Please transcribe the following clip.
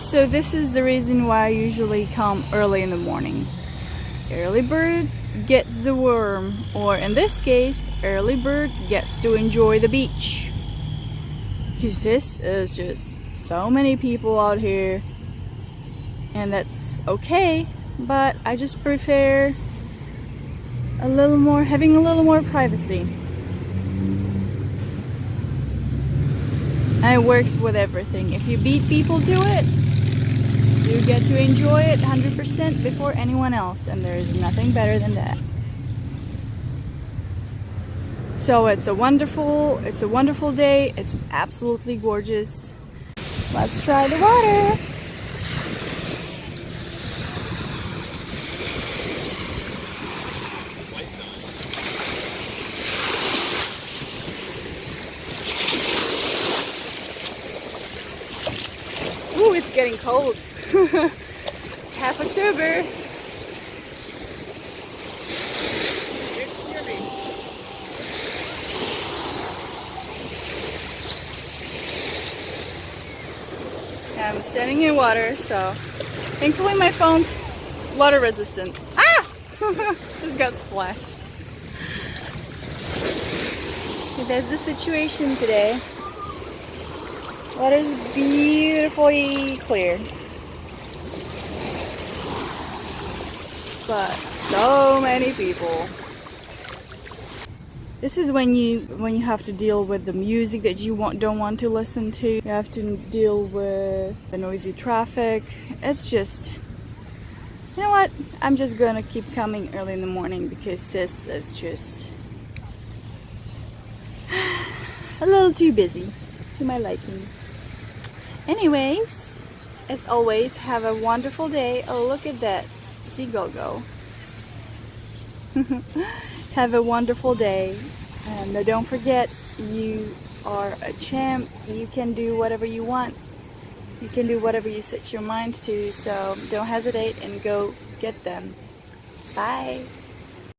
So this is the reason why I usually come early in the morning. Early bird gets the worm, or in this case, early bird gets to enjoy the beach. Because this is just so many people out here, and that's okay, but I just prefer having a little more privacy. And it works with everything. If you beat people to it, you get to enjoy it 100% before anyone else, and there's nothing better than that. So it's a wonderful day. It's absolutely gorgeous. Let's try the water. Ooh, it's getting cold. It's half October. I'm standing in water, so thankfully my phone's water resistant. Ah! Just got splashed. So that's the situation today. Water's beautifully clear, but so many people. This is when you have to deal with the music that you don't want to listen to. You have to deal with the noisy traffic. It's just, you know what? I'm just gonna keep coming early in the morning because this is just a little too busy to my liking. Anyways, as always, have a wonderful day. Oh, look at that seagull go. Have a wonderful day. And don't forget, you are a champ. You can do whatever you want. You can do whatever you set your mind to. So don't hesitate and go get them. Bye.